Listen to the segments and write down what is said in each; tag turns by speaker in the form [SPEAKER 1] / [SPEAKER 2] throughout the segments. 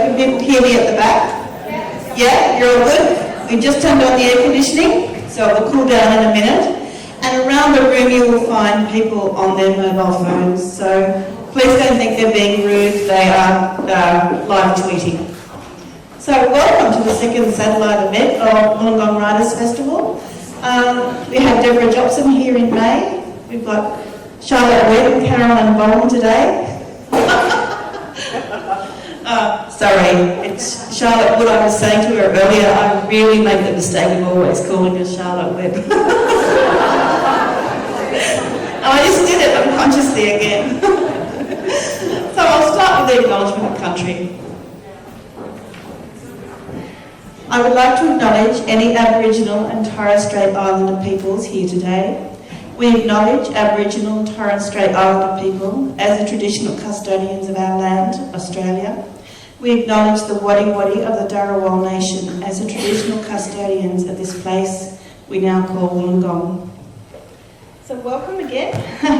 [SPEAKER 1] Can people hear me at the back? Yeah, you're all good? We just turned on the air conditioning, so it will cool down in a minute. And around the room you will find people on their mobile phones, so please don't think they're being rude, they are live tweeting. So welcome to the second satellite event of Wollongong Writers Festival. We have Deborah Jobson here in May. We've got Charlotte Webb and Caroline Baum today. Sorry, it's Charlotte Wood. I was saying to her earlier, I really make the mistake of always calling her Charlotte Webb. I just did it unconsciously again. So I'll start with the acknowledgement of country. I would like to acknowledge any Aboriginal and Torres Strait Islander peoples here today. We acknowledge Aboriginal and Torres Strait Islander people as the traditional custodians of our land, Australia. We acknowledge the Wadi Wadi of the Thirroul Nation as the traditional custodians of this place we now call Wollongong. So welcome again. I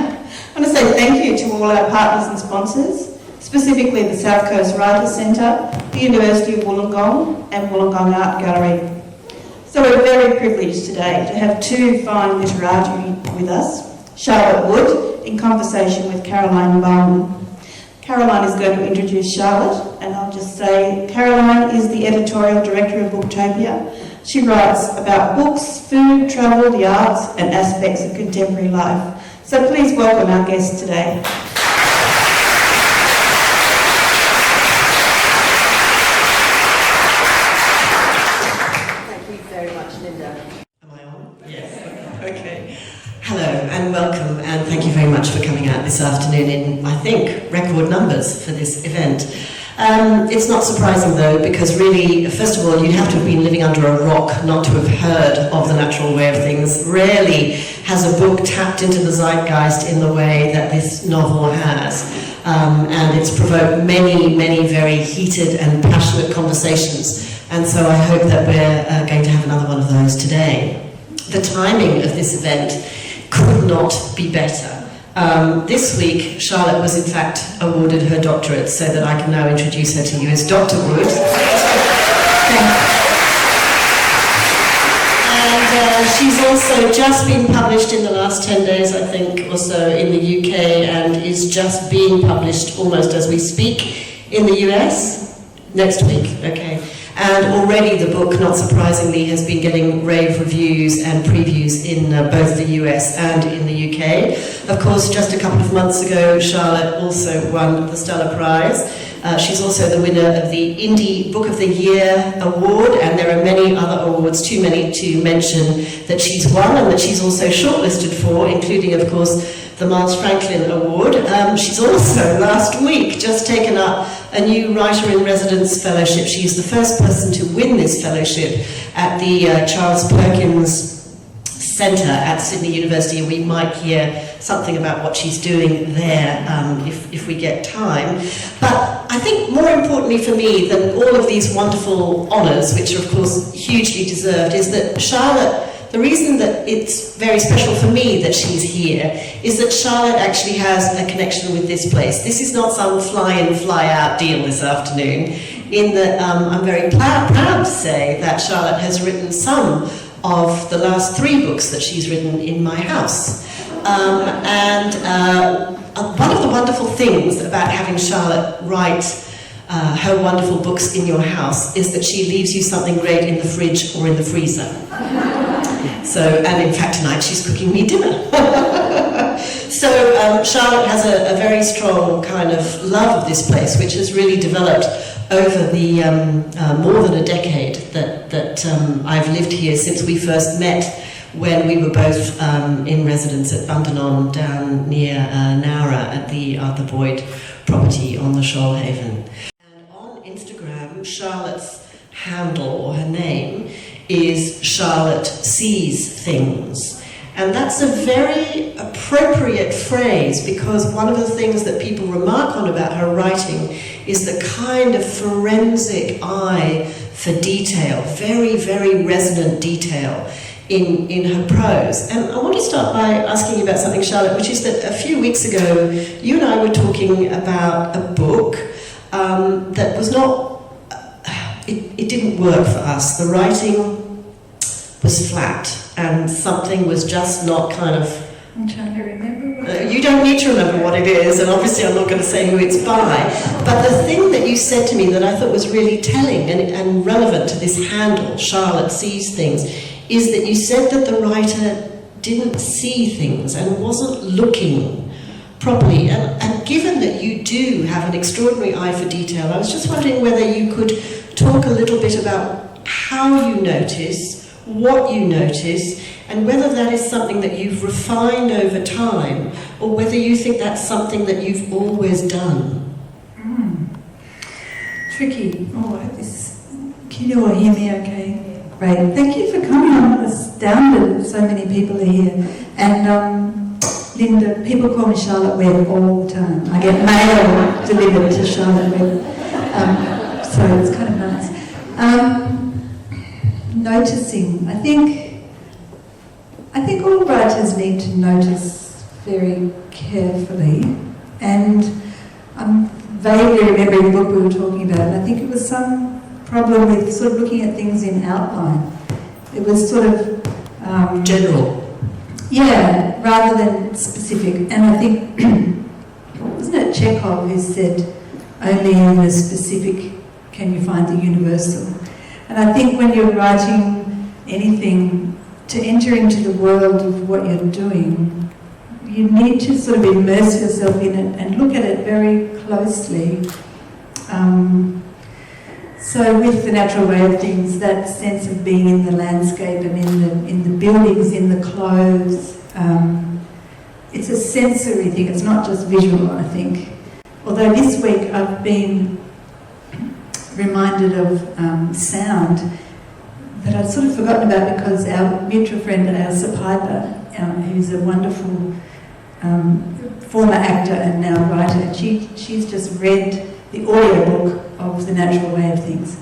[SPEAKER 1] want to say thank you to all our partners and sponsors, specifically the South Coast Writers Centre, the University of Wollongong and Wollongong Art Gallery. So we're very privileged today to have two fine literati with us, Charlotte Wood in conversation with Caroline Baum. Caroline is going to introduce Charlotte, and I'll just say Caroline is the editorial director of Booktopia. She writes about books, food, travel, the arts and aspects of contemporary life. So please welcome our guest today.
[SPEAKER 2] Thank you very much, Linda.
[SPEAKER 3] Am I on? Yes. Okay. Hello and welcome, and thank you very much for coming out this afternoon in, I think, record numbers for this event. It's not surprising though, because really, first of all, you'd have to have been living under a rock not to have heard of The Natural Way of Things. Rarely has a book tapped into the zeitgeist in the way that this novel has. And it's provoked many, many very heated and passionate conversations. And so I hope that we're going to have another one of those today. The timing of this event could not be better. This week, Charlotte was in fact awarded her doctorate, so that I can now introduce her to you as Dr. Wood. And she's also just been published in the last 10 days, I think, or so, in the UK, and is just being published almost as we speak in the US next week, okay. And already the book, not surprisingly, has been getting rave reviews and previews in both the US and in the UK. Of course, just a couple of months ago, Charlotte also won the Stella Prize. She's also the winner of the Indie Book of the Year Award, and there are many other awards, too many to mention, that she's won and that she's also shortlisted for, including, of course, the Miles Franklin Award. She's also, last week, just taken up a new Writer-in-Residence Fellowship. She's the first person to win this fellowship at the Charles Perkins Centre at Sydney University, and we might hear something about what she's doing there if we get time. But I think more importantly for me than all of these wonderful honours, which are of course hugely deserved, is that Charlotte, the reason that it's very special for me that she's here is that Charlotte actually has a connection with this place. This is not some fly-in, fly-out deal this afternoon, in that I'm very proud to say that Charlotte has written some of the last 3 books that she's written in my house. One of the wonderful things about having Charlotte write her wonderful books in your house is that she leaves you something great in the fridge or in the freezer. So, and in fact tonight she's cooking me dinner. So Charlotte has a very strong kind of love of this place, which has really developed over the more than a decade that I've lived here, since we first met when we were both in residence at Bundanon down near Nowra at the Arthur Boyd property on the Shoalhaven. And on Instagram, Charlotte's handle, or her name, is Charlotte Sees Things. And that's a very appropriate phrase, because one of the things that people remark on about her writing is the kind of forensic eye for detail, very, very resonant detail in her prose. And I want to start by asking you about something, Charlotte, which is that a few weeks ago, you and I were talking about a book that was not it didn't work for us. The writing was flat, and something was just not kind of...
[SPEAKER 2] I'm trying to remember.
[SPEAKER 3] You don't need to remember what it is, and obviously I'm not going to say who it's by. But the thing that you said to me that I thought was really telling and relevant to this handle, Charlotte Sees Things, is that you said that the writer didn't see things and wasn't looking properly. And given that you do have an extraordinary eye for detail, I was just wondering whether you could talk a little bit about how you notice, what you notice, and whether that is something that you've refined over time, or whether you think that's something that you've always done.
[SPEAKER 2] Tricky. Oh, I hope this... Can you all hear me okay? Great. Thank you for coming. I'm astounded that so many people are here. And Linda, people call me Charlotte Webb all the time. I get mail delivered to Charlotte Webb. So it's kind of nice. Noticing. I think all writers need to notice very carefully, and I'm vaguely remembering the book we were talking about, and I think it was some problem with sort of looking at things in outline. It was sort of...
[SPEAKER 3] general.
[SPEAKER 2] Yeah, rather than specific. And I think, wasn't it Chekhov who said, only in the specific can you find the universal? And I think when you're writing anything, to enter into the world of what you're doing, you need to sort of immerse yourself in it and look at it very closely. So with the natural way of things, that sense of being in the landscape and in the buildings, in the clothes, it's a sensory thing, it's not just visual, I think. Although this week I've been reminded of sound that I'd sort of forgotten about, because our mutual friend, Elsa Piper, who's a wonderful former actor and now writer, and she's just read the audiobook of The Natural Way of Things.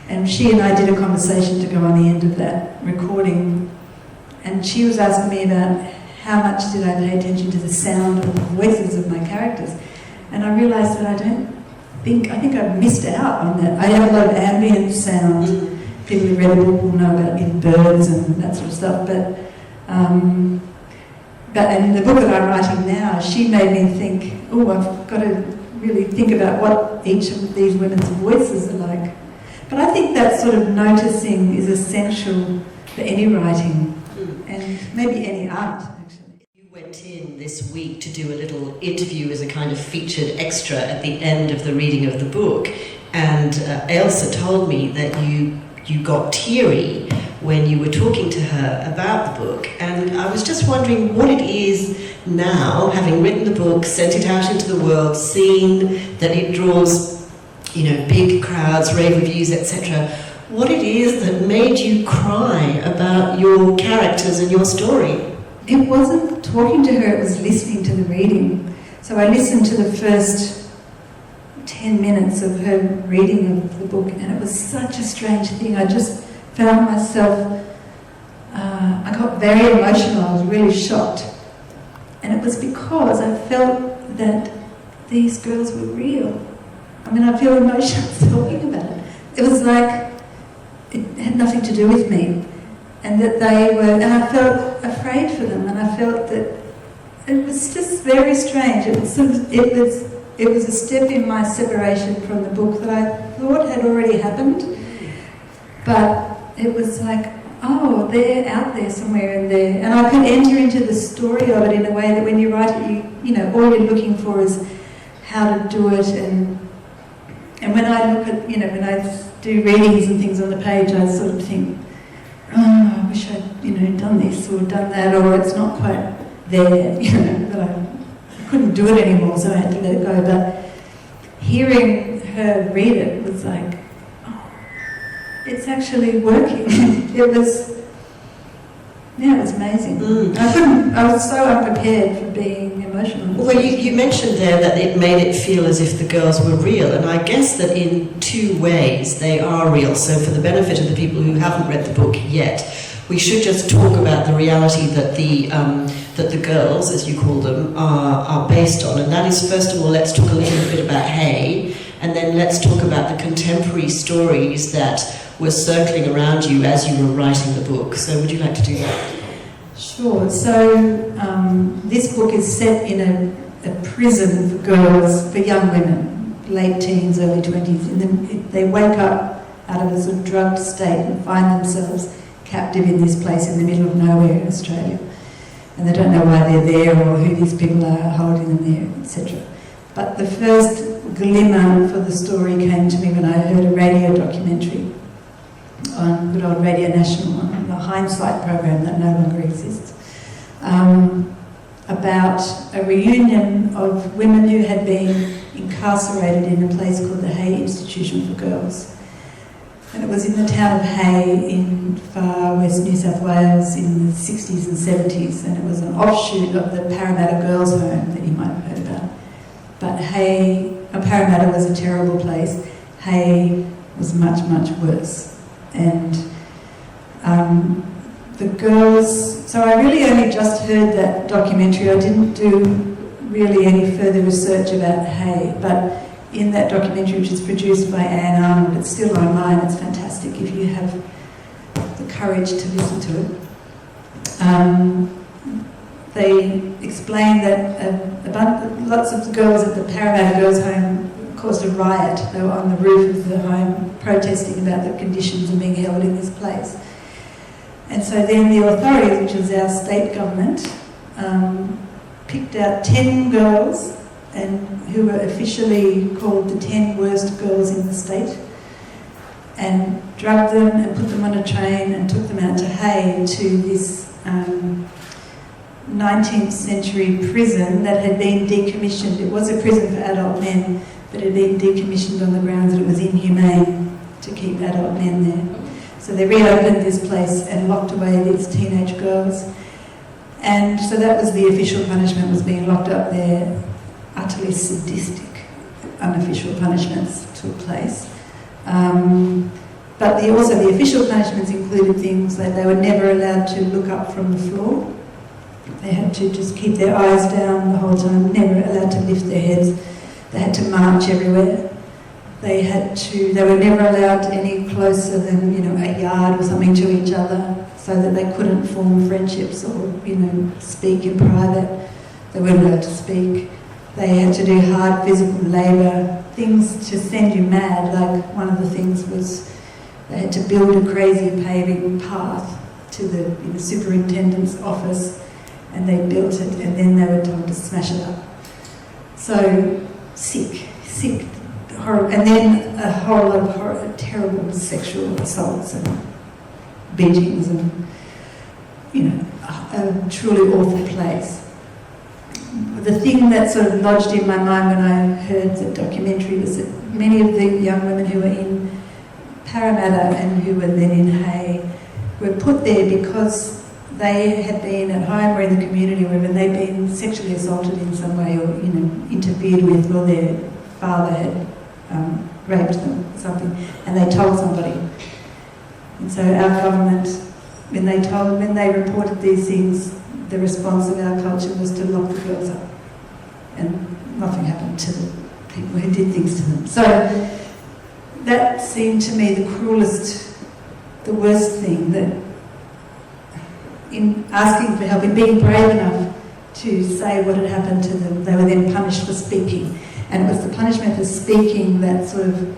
[SPEAKER 2] And she and I did a conversation to go on the end of that recording, and she was asking me about how much did I pay attention to the sound of the voices of my characters. And I realised that I think I've missed out on that. I have a lot of ambient sound. People who read a book will know about birds and that sort of stuff, but and the book that I'm writing now, she made me think, oh, I've got to really think about what each of these women's voices are like. But I think that sort of noticing is essential for any writing, and maybe any art, actually.
[SPEAKER 3] You went in this week to do a little interview as a kind of featured extra at the end of the reading of the book, and Elsa told me that you got teary when you were talking to her about the book, and I was just wondering what it is now, having written the book, sent it out into the world, seen that it draws, big crowds, rave reviews, etc. What it is that made you cry about your characters and your story?
[SPEAKER 2] It wasn't talking to her, it was listening to the reading. So I listened to the first 10 minutes of her reading of the book, and it was such a strange thing. I just found myself, I got very emotional, I was really shocked. And it was because I felt that these girls were real. I mean, I feel emotional talking about it. It was like, it had nothing to do with me. And that they were, and I felt afraid for them, and I felt that it was just very strange. It was a step in my separation from the book that I thought had already happened, but it was like, oh, they're out there somewhere in there, and I could enter into the story of it in a way that when you write it, all you're looking for is how to do it, and when I look at, when I do readings and things on the page, I sort of think, oh, I wish I'd, done this or done that, or it's not quite there, but I couldn't do it anymore, so I had to let it go. But hearing her read it was like, oh, it's actually working. It was amazing. I was so unprepared for being emotional.
[SPEAKER 3] Well, you mentioned there that it made it feel as if the girls were real, and I guess that in two ways they are real. So for the benefit of the people who haven't read the book yet, we should just talk about the reality that the girls, as you call them, are based on. And that is, first of all, let's talk a little bit about Hay, and then let's talk about the contemporary stories that were circling around you as you were writing the book. So would you like to do that?
[SPEAKER 2] Sure. So this book is set in a prison for girls, for young women, late teens, early 20s. And then they wake up out of a sort of drugged state and find themselves captive in this place in the middle of nowhere in Australia. And they don't know why they're there or who these people are holding them there, etc. But the first glimmer for the story came to me when I heard a radio documentary on good old Radio National, on the Hindsight program that no longer exists, about a reunion of women who had been incarcerated in a place called the Hay Institution for Girls. And it was in the town of Hay in far west New South Wales in the 60s and 70s, and it was an offshoot of the Parramatta Girls' Home that you might have heard about. But Parramatta was a terrible place. Hay was much, much worse. And the girls, so I really only just heard that documentary. I didn't do really any further research about Hay, but in that documentary, which is produced by Anne Arnold, it's still online, it's fantastic if you have the courage to listen to it. They explain that lots of the girls at the Parramatta Girls' Home caused a riot. They were on the roof of the home protesting about the conditions of being held in this place. And so then the authorities, which is our state government, picked out 10 girls and who were officially called the 10 worst girls in the state, and drugged them and put them on a train and took them out to Hay, to this 19th century prison that had been decommissioned. It was a prison for adult men, but it had been decommissioned on the grounds that it was inhumane to keep adult men there. So they reopened this place and locked away these teenage girls. And so that was the official punishment, was being locked up there. Utterly sadistic, unofficial punishments took place. But also the official punishments included things like they were never allowed to look up from the floor. They had to just keep their eyes down the whole time, never allowed to lift their heads. They had to march everywhere. They were never allowed any closer than, a yard or something to each other, so that they couldn't form friendships or, speak in private. They weren't allowed to speak. They had to do hard physical labour, things to send you mad. Like one of the things was they had to build a crazy paving path to the superintendent's office, and they built it, and then they were told to smash it up. So sick, horrible. And then a whole lot of terrible sexual assaults and beatings and, a truly awful place. The thing that sort of lodged in my mind when I heard the documentary was that many of the young women who were in Parramatta and who were then in Hay were put there because they had been at home or in the community where they'd been sexually assaulted in some way or, interfered with, or their father had raped them or something, and they told somebody. And so our government, when they reported these things, the response of our culture was to lock the girls up, and nothing happened to the people who did things to them. So that seemed to me the cruelest, the worst thing, that in asking for help, in being brave enough to say what had happened to them, they were then punished for speaking. And it was the punishment for speaking that sort of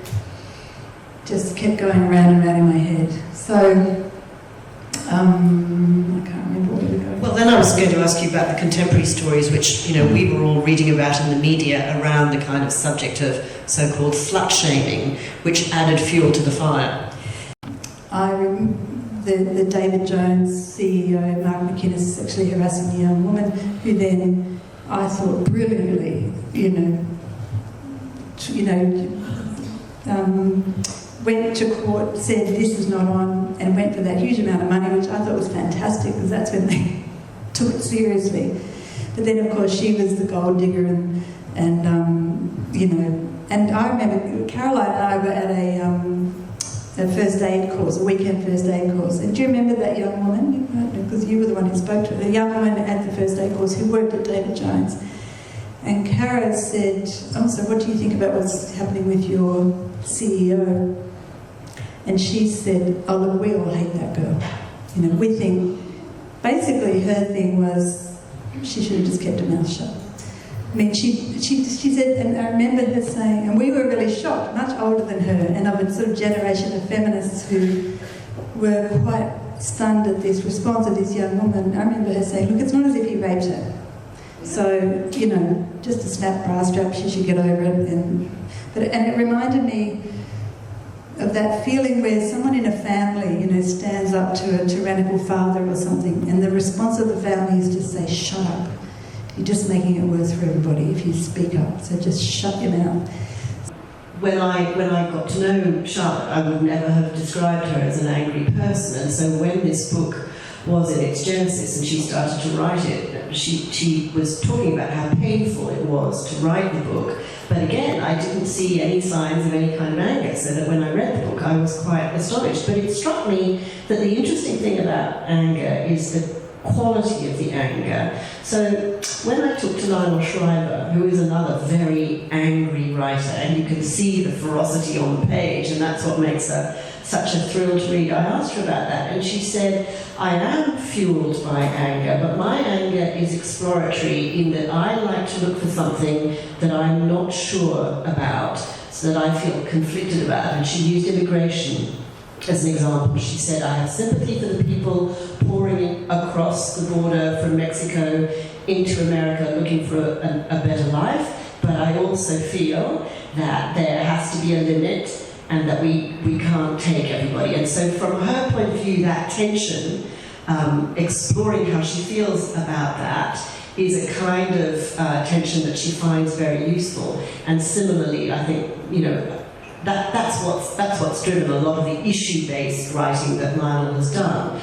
[SPEAKER 2] just kept going around and around in my head. So I can't remember where we go.
[SPEAKER 3] Well, then I was going to ask you about the contemporary stories, which we were all reading about in the media around the kind of subject of so-called slut shaming, which added fuel to the fire.
[SPEAKER 2] I remember the David Jones CEO, Mark McInnes, sexually harassing a young woman who then, I thought brilliantly, went to court, said this is not on, and went for that huge amount of money, which I thought was fantastic, because that's when they took it seriously. But then, of course, she was the gold digger, and I remember Caroline and I were at a first aid course, a weekend first aid course. And do you remember that young woman? Because you were the one who spoke to her. The young woman at the first aid course who worked at David Jones. And Cara said, "Oh, so what do you think about what's happening with your CEO?" And she said, "Oh, look, we all hate that girl. You know, we think," basically her thing was, she should have just kept her mouth shut. I mean, she said, and I remember her saying, and we were really shocked, much older than her, and of a sort of generation of feminists who were quite stunned at this response of this young woman. I remember her saying, "Look, it's not as if he raped her. So, you know, just a snap bra strap, she should get over it." And it reminded me of that feeling where someone in a family, you know, stands up to a tyrannical father or something, and the response of the family is to say, "Shut up. You're just making it worse for everybody if you speak up, so just shut your mouth."
[SPEAKER 3] When I got to know Charlotte, I would never have described her as an angry person, and so when this book was in its genesis and she started to write it, she was talking about how painful it was to write the book. But again, I didn't see any signs of any kind of anger, so that when I read the book, I was quite astonished. But it struck me that the interesting thing about anger is the quality of the anger. So when I talked to Lionel Shriver, who is another very angry writer, and you can see the ferocity on the page, and that's what makes her such a thrill to read, I asked her about that, and she said, "I am fueled by anger, but my anger is exploratory in that I like to look for something that I'm not sure about, so that I feel conflicted about." And she used immigration as an example. She said, "I have sympathy for the people pouring across the border from Mexico into America looking for a better life, but I also feel that there has to be a limit and that we can't take everybody." And so from her point of view, that tension, exploring how she feels about that, is a kind of tension that she finds very useful. And similarly, I think, you know, that's what's driven a lot of the issue-based writing that Lionel has done.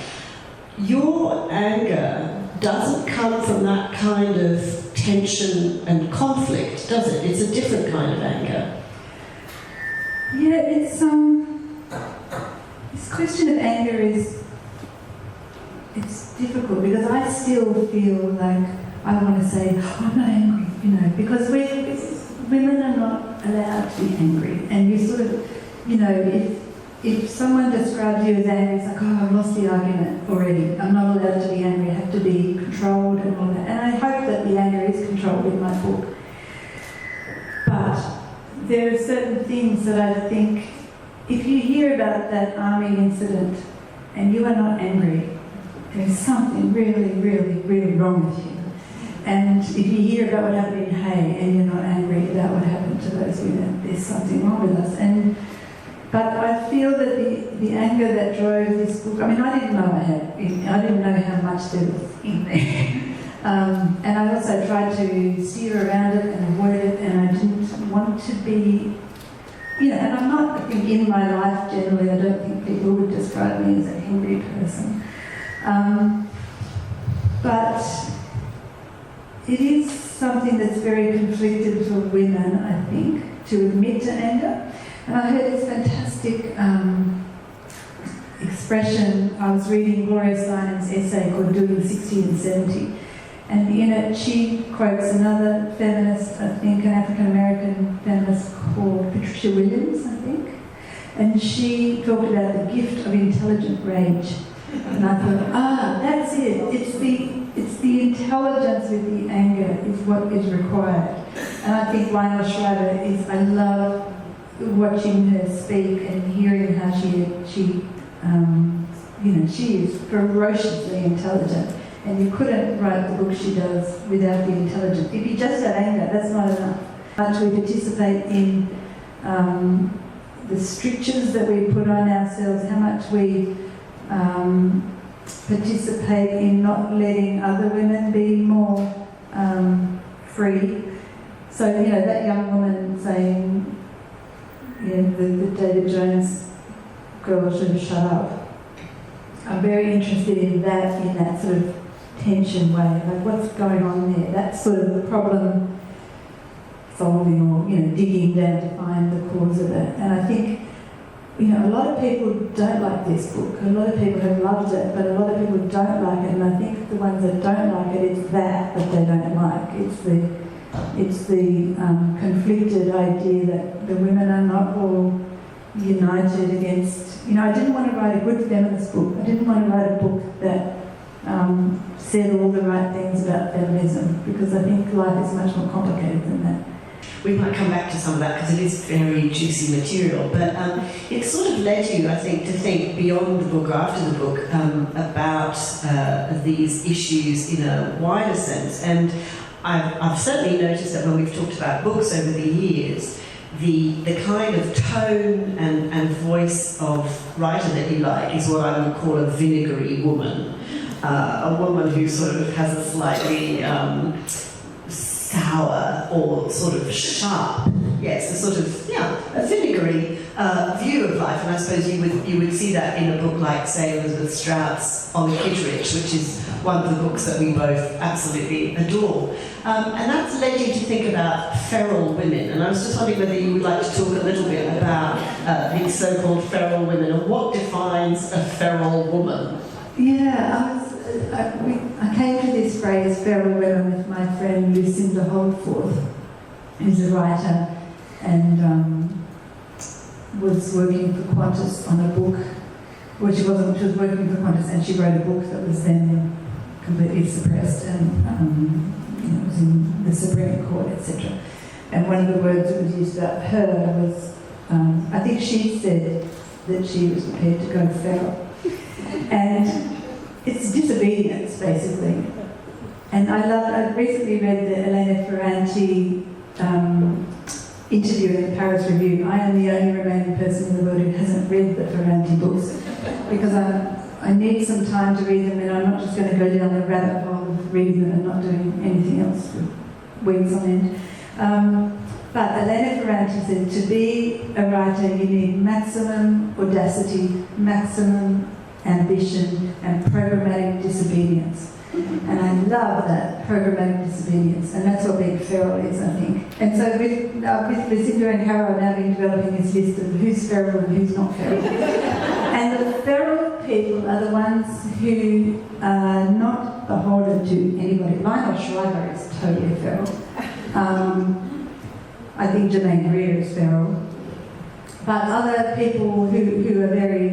[SPEAKER 3] Your anger doesn't come from that kind of tension and conflict, does it? It's a different kind of anger.
[SPEAKER 2] Yeah, it's this question of anger it's difficult because I still feel like I want to say, "I'm not angry," you know, because women are not allowed to be angry, and you sort of, you know, if someone describes you as angry, it's like, "Oh, I've lost the argument already. I'm not allowed to be angry. I have to be controlled and all that." And I hope that the anger is controlled in my book. But there are certain things that I think, if you hear about that army incident and you are not angry, there's something really, really, really wrong with you. And if you hear about what happened in Hay and you're not angry about what happened to those women, there's something wrong with us. But I feel that the anger that drove this book, I mean, I didn't know I didn't know how much there was in there. And I also tried to steer around it and avoid it, and I didn't want to be, you know, and I'm not, I think in my life generally, I don't think people would describe me as an angry person. But it is something that's very conflicted for women, I think, to admit to anger. And I heard this fantastic expression. I was reading Gloria Steinem's essay called Doing 60 and 70. And in it, she quotes another feminist, I think, an African-American feminist called Patricia Williams, I think. And she talked about the gift of intelligent rage. And I thought, that's it. It's the intelligence with the anger is what is required. And I think Lionel Shriver I love watching her speak and hearing how she is ferociously intelligent. And you couldn't write the book she does without the intelligence. If you just have anger, that's not enough. How much we participate in the strictures that we put on ourselves, how much we participate in not letting other women be more free. So, you know, that young woman saying, you know, the David Jones girl should have shut up. I'm very interested in that sort of tension way, like what's going on there. That's sort of the problem solving, or, you know, digging down to find the cause of it. And I think, you know, a lot of people don't like this book. A lot of people have loved it, but a lot of people don't like it. And I think the ones that don't like it, it's that they don't like. It's the It's the conflicted idea that the women are not all united against... I didn't want to write a good feminist book. I didn't want to write a book that said all the right things about feminism, because I think life is much more complicated than that.
[SPEAKER 4] We might come back to some of that because it is very juicy material, but it sort of led you, I think, to think beyond the book or after the book about these issues in a wider sense. And I've certainly noticed that when we've talked about books over the years, the kind of tone and voice of writer that you like is what I would call a vinegary woman. A woman who sort of has a slightly sour or sort of sharp, yes, a sort of, a vinegary view of life. And I suppose you would see that in a book like, say, Elizabeth Strout's On the Kitteridge, which is one of the books that we both absolutely adore. And that's led you to think about feral women. And I was just wondering whether you would like to talk a little bit about these so-called feral women and what defines a feral woman.
[SPEAKER 2] Yeah, I came to this phrase, feral women, with my friend Lucinda Holdforth, who's a writer and was working for Qantas on a book. Well, she was working for Qantas and she wrote a book that was then completely suppressed and it was in the Supreme Court, etc. And one of the words that was used about her was, I think she said that she was prepared to go feral. And it's disobedience, basically. And I recently read the Elena Ferranti interview in the Paris Review. I am the only remaining person in the world who hasn't read the Ferranti books because I need some time to read them, and I'm not just going to go down the rabbit hole of reading them and not doing anything else for weeks on end. But Elena Ferranti said, to be a writer you need maximum audacity, maximum ambition and programmatic disobedience. And I love that, programmatic disobedience, and that's what being feral is, I think. And so with Lucinda and Carol, I've now been developing this list of who's feral and who's not feral. And the feral people are the ones who are not beholden to anybody. Lionel Shriver is totally feral. I think Germaine Greer is feral. But other people who are very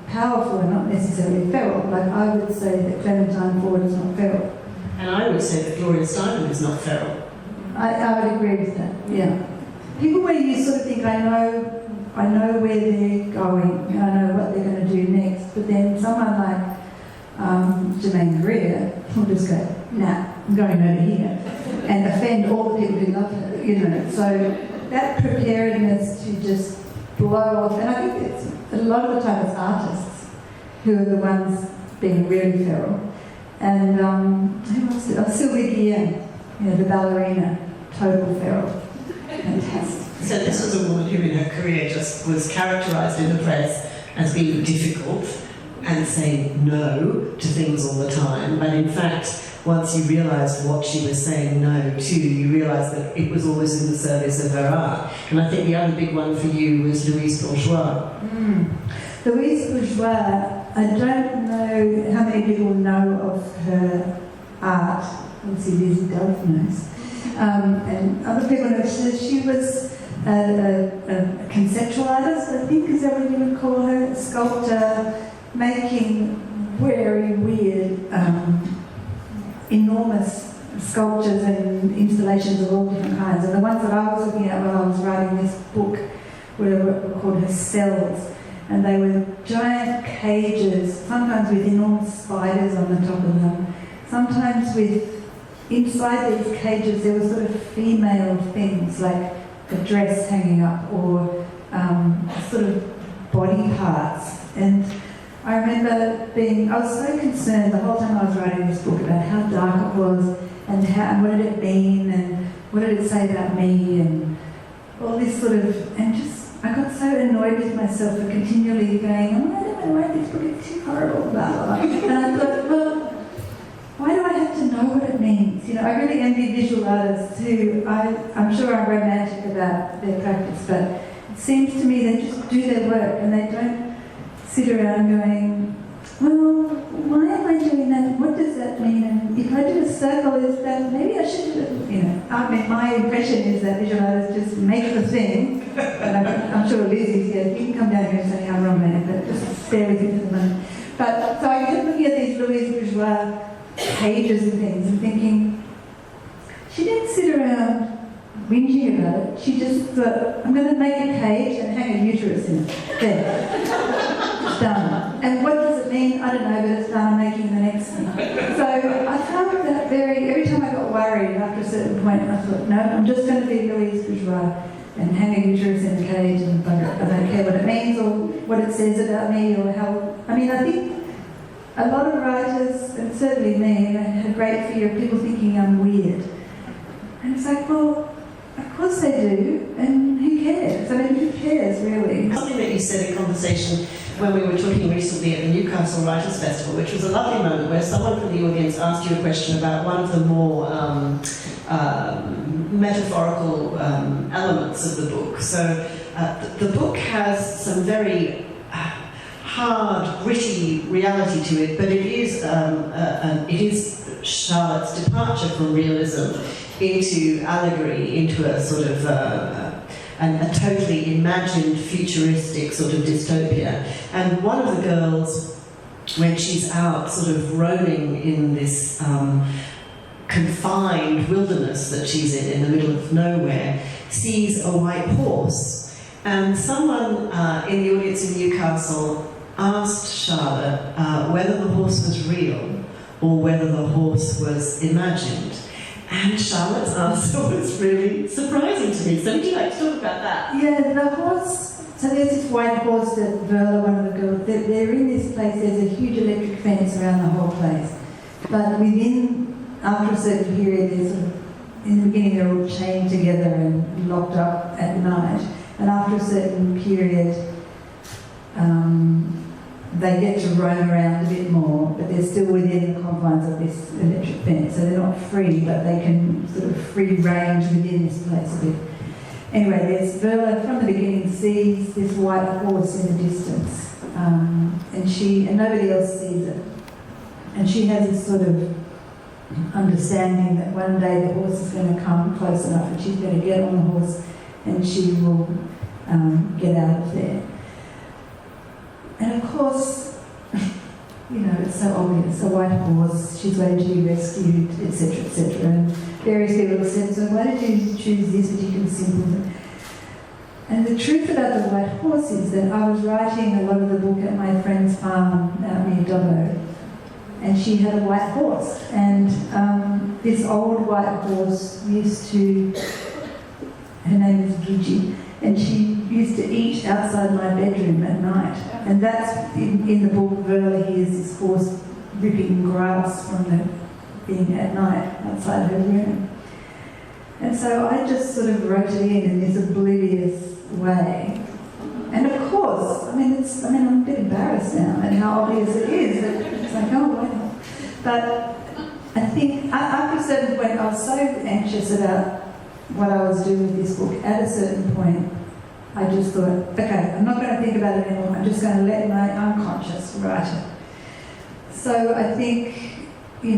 [SPEAKER 2] powerful and not necessarily feral, like I would say that Clementine Ford is not feral.
[SPEAKER 4] And I would say that Gloria Steinem is not feral.
[SPEAKER 2] I would agree with that, yeah. People where you sort of think, I know where they're going, I know what they're going to do next, but then someone like Germaine Greer will just go, nah, I'm going over here, and offend all the people who love her, So that preparedness to just blow off, and I think it's a lot of the time it's artists who are the ones being really feral. And who else? Sylvia Guillen, the ballerina, total feral. Fantastic.
[SPEAKER 4] So this was a woman who in her career just was characterised in the press as being difficult and saying no to things all the time, but in fact, once you realised what she was saying no to, you realised that it was always in the service of her art. And I think the other big one for you was Louise Bourgeois.
[SPEAKER 2] Louise Bourgeois, I don't know how many people know of her art. Obviously Lizzie Dove knows. And other people know. She was a conceptual artist, I think is that what you would call her, a sculptor, making very weird, enormous sculptures and installations of all different kinds. And the ones that I was looking at when I was writing this book were called her cells. And they were giant cages, sometimes with enormous spiders on the top of them. Sometimes inside these cages there were sort of female things like a dress hanging up or sort of body parts. And I remember I was so concerned the whole time I was writing this book about how dark it was and what did it mean and what did it say about me and all this sort of, and just, I got so annoyed with myself for continually going, oh, I don't want to write this book, it's too horrible, blah, blah, blah. And I thought, well, why do I have to know what it means? I really envy visual artists who, I'm sure I'm romantic about their practice, but it seems to me they just do their work and they don't sit around going, well, why am I doing that and what does that mean? And if I do a circle, is that maybe I should, I mean, my impression is that visual artists just make the thing, and I'm sure Lizzie's here, you can come down here and say I'm wrong, man, but just stay with it for the moment. But, so I kept looking at these Louise Bourgeois pages and things and thinking, she didn't sit around whinging about it, she just thought, I'm going to make a cage and hang a uterus in it. There. It's done. And what does it mean? I don't know, but it's done. I'm making the next thing. So I found that every time I got worried after a certain point, I thought, no, I'm just going to be Louise Bourgeois and hang a uterus in a cage and I don't care what it means or what it says about me or how... I mean, I think a lot of writers, and certainly me, had a great fear of people thinking I'm weird. And it's like, well, of course they do, and who cares? I mean, who cares, really?
[SPEAKER 4] Something that you said in conversation when we were talking recently at the Newcastle Writers Festival, which was a lovely moment where someone from the audience asked you a question about one of the more metaphorical elements of the book. So the book has some very hard, gritty reality to it, but it is Charlotte's departure from realism into allegory, into a sort of a totally imagined futuristic sort of dystopia. And one of the girls, when she's out sort of roaming in this confined wilderness that she's in the middle of nowhere, sees a white horse. And someone in the audience in Newcastle asked Charlotte whether the horse was real or whether the horse was imagined. And Charlotte's answer was really surprising to me. So would you like to talk about that?
[SPEAKER 2] Yeah, the horse, so there's this white horse that Verla, one of the girls, they're in this place, there's a huge electric fence around the whole place. But after a certain period, they're sort of, in the beginning they're all chained together and locked up at night. And after a certain period, they get to roam around a bit more, but they're still within the confines of this electric fence, so they're not free, but they can sort of free range within this place a bit. Anyway, there's Verla from the beginning sees this white horse in the distance, and nobody else sees it. And she has this sort of understanding that one day the horse is going to come close enough and she's going to get on the horse and she will get out of there. And of course, it's so obvious, a white horse, she's going to be rescued, etc., etc. And various people have said, so why did you choose this particular symbol? And the truth about the white horse is that I was writing a lot of the book at my friend's farm out near Dobbo, and she had a white horse. And this old white horse her name is Gigi, and she used to eat outside my bedroom at night. And that's, in the book, Verla hears this horse ripping grass from the thing at night outside her room. And so I just sort of wrote it in this oblivious way. And of course, I'm a bit embarrassed now at how obvious it is. It's like, oh, wow. But I think after a certain point, I was so anxious about what I was doing with this book. At a certain point, I just thought, okay, I'm not going to think about it anymore. I'm just going to let my unconscious write it. So I think,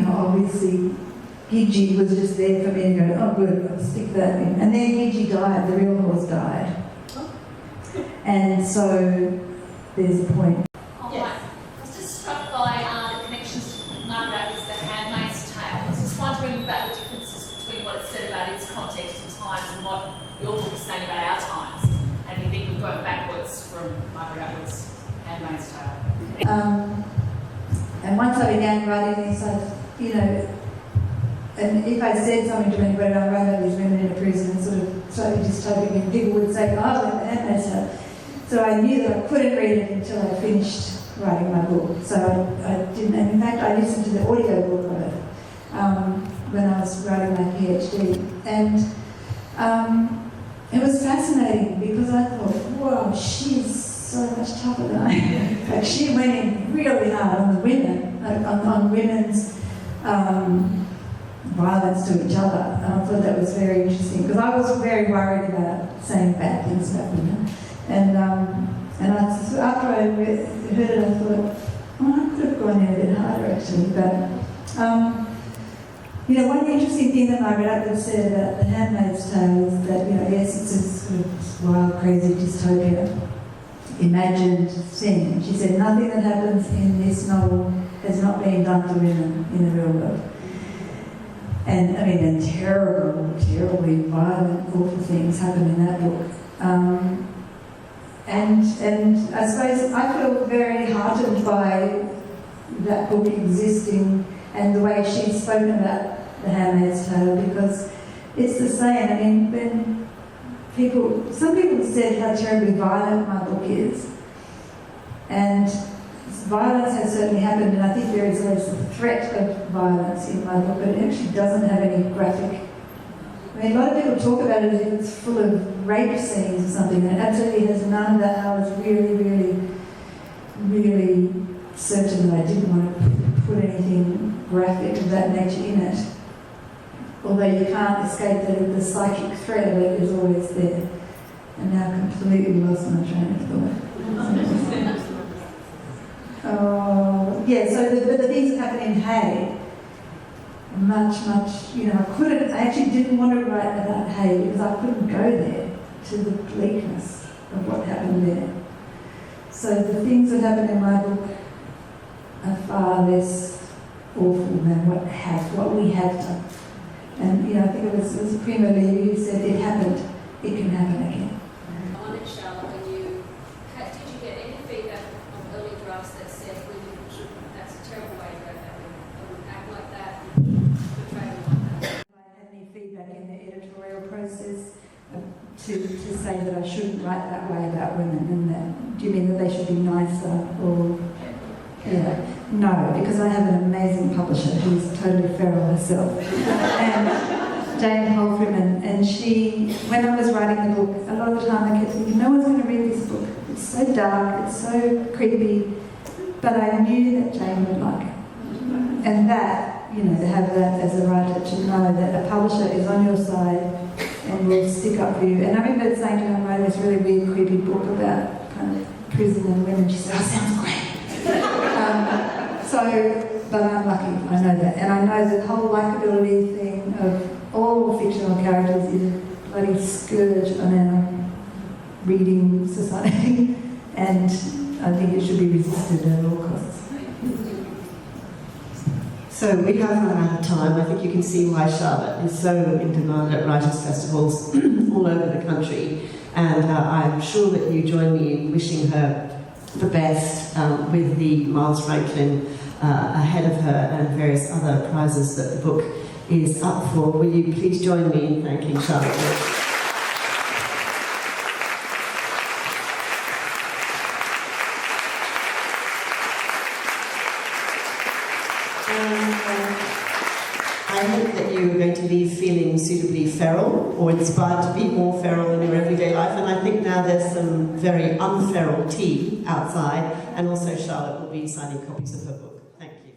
[SPEAKER 2] obviously, Gigi was just there for me to go, oh good, I'll stick that in. And then Gigi died, the real horse died. And so there's a point.
[SPEAKER 5] Yes. I was just struck by the connections to Margaret with The Handmaid's Tale. I was just wondering about the differences between what it said about its context and times and what your book is saying about our times. And you think we're going backwards from Margaret Atwood's Handmaid's Tale.
[SPEAKER 2] And once I began writing this, and if I said something to anybody about writing these women in a prison and sort of slightly dystopic, and people would say, oh, The Handmaid's Tale. So I knew that I couldn't read it until I finished writing my book. So I didn't, and in fact I listened to the audio book of it when I was writing my PhD. And it was fascinating because I thought, wow, she's so much tougher than I am. Like she went in really hard on the women, on women's violence to each other. And I thought that was very interesting because I was very worried about saying bad things about women. And after I heard it, I thought, oh, I could have gone in a bit harder actually, but One interesting thing that Margaret Atwood said about The Handmaid's Tale is that, yes, it's a sort of wild, crazy dystopia, imagined thing. She said nothing that happens in this novel has not been done to women in the real world. And and terribly violent, awful things happen in that book. And I suppose I feel very heartened by that book existing and the way she's spoken about The Handmaid's Tale, because it's the same. When some people said how terribly violent my book is, and violence has certainly happened, and I think there is always the threat of violence in my book, but it actually doesn't have any graphic. A lot of people talk about it as if it's full of rape scenes or something, and it absolutely has none of that. I was really, really, really certain that I didn't want to put anything graphic of that nature in it. Although you can't escape the psychic threat of it is always there. And now I've completely lost my train of thought. But the things that happen in Hay are much, I actually didn't want to write about Hay because I couldn't go there to the bleakness of what happened there. So the things that happen in my book are far less awful than what we have done. And I think it was Prima Levi who said it happened, it can happen again.
[SPEAKER 6] I wondered, Charlotte, did you get any feedback on early drafts that said that's a terrible way to go about it, I would act like that, portray it like that?
[SPEAKER 2] I had any feedback in the editorial process to say that I shouldn't write that way about women, and that, do you mean that they should be nicer or... Yeah. No, because I have an amazing publisher who's totally feral herself, and Jane Holfreman, and she, when I was writing the book, a lot of the time I kept thinking, no one's going to read this book. It's so dark, it's so creepy, but I knew that Jane would like it. And that, to have that as a writer, to know that a publisher is on your side and will stick up for you. And I remember saying to her, I'm writing this really weird, creepy book about kind of prison and women. She said, oh, sounds great. But I'm lucky, I know that. And I know the whole likability thing of all fictional characters is a bloody scourge on our reading society, and I think it should be resisted at all costs.
[SPEAKER 4] So we have run out of time. I think you can see why Charlotte is so in demand at writers' festivals all over the country, and I'm sure that you join me in wishing her the best with the Miles Franklin ahead of her and various other prizes that the book is up for. Will you please join me in thanking Charlotte? I hope that you are going to leave feeling suitably feral or inspired to be more feral in your everyday life. And I think now there's some very unferal tea outside, and also Charlotte will be signing copies of her book. Thank you.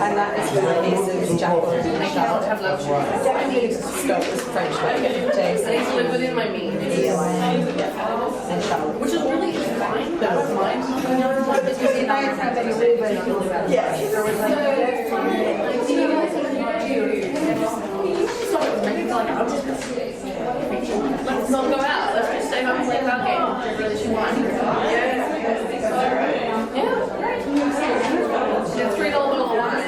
[SPEAKER 7] And that is when my niece is Jacqueline and Charlotte. Jacqueline is spelled as French, J-C-Q.
[SPEAKER 8] within my means.
[SPEAKER 7] And Charlotte.
[SPEAKER 8] Which is really fine, but I don't mind. Let's not go out. Let's just stay home and play our game. I really should want. Yeah. $3 bottle of wine.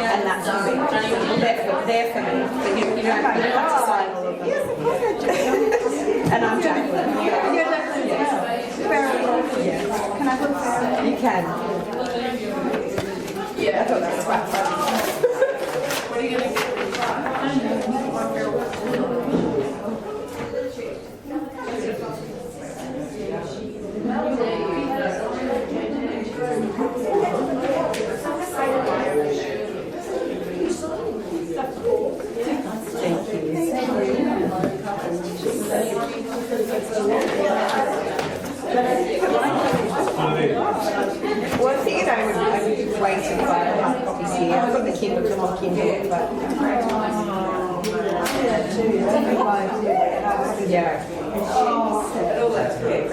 [SPEAKER 7] And that's for me. They're for me. But you don't have to sign all of them. Yes, of course I do. And I'm Jacqueline. You're Jacqueline. Yeah. Yeah. Can I put Farrell? You can. Yeah, I thought that was quite funny.
[SPEAKER 8] What are you going to get?
[SPEAKER 7] Well, I figured I would wait till I have copies here. I've got the Kindle, come on Kindle, but... Yeah. Oh, that's great.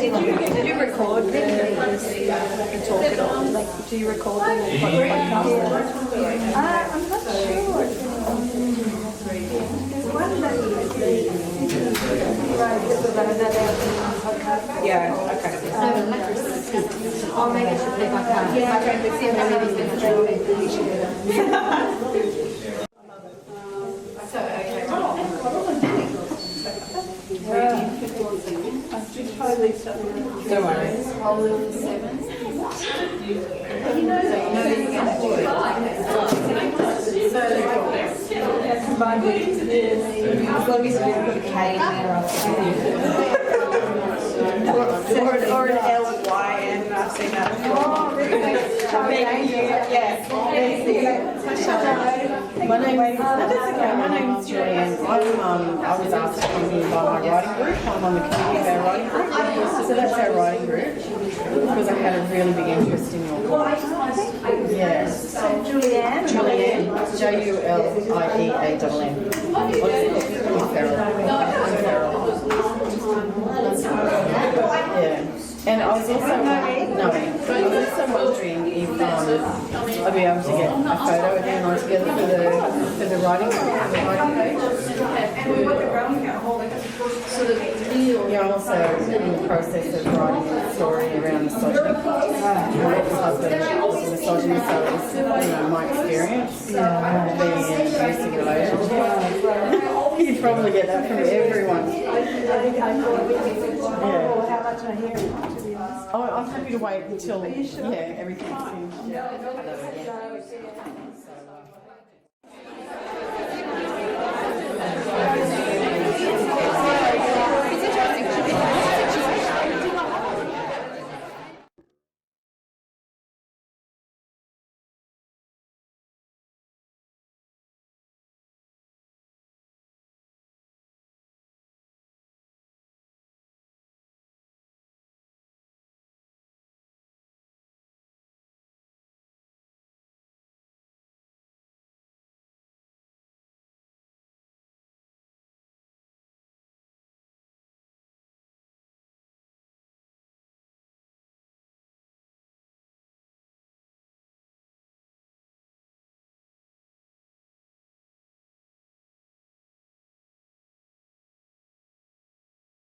[SPEAKER 7] Did you record the talk at all? Like, do you record the podcast? I'm not sure. There's one that yeah, okay.
[SPEAKER 2] I'll make it if I can. My friend would see if everything's been
[SPEAKER 7] Don't worry. As long as you didn't put a K in there, or an L and Y, and I've seen that before. Oh, really?
[SPEAKER 9] My name's Julianne. I was asked to come here by my writing group. I'm on the committee of our writing group. So that's our writing group. Because I had a really big interest in your book. Yes.
[SPEAKER 7] Julianne?
[SPEAKER 9] Julianne. Yeah. And I was also wondering if I'd be able to get a photo of them all together for the writing page. Yeah, I'm also in the process of writing a story around misogyny. My ex-husband was a misogynist, so it was my experience being in an abusive relationship. You'd probably get that from everyone. I'm happy to wait until everything's finished.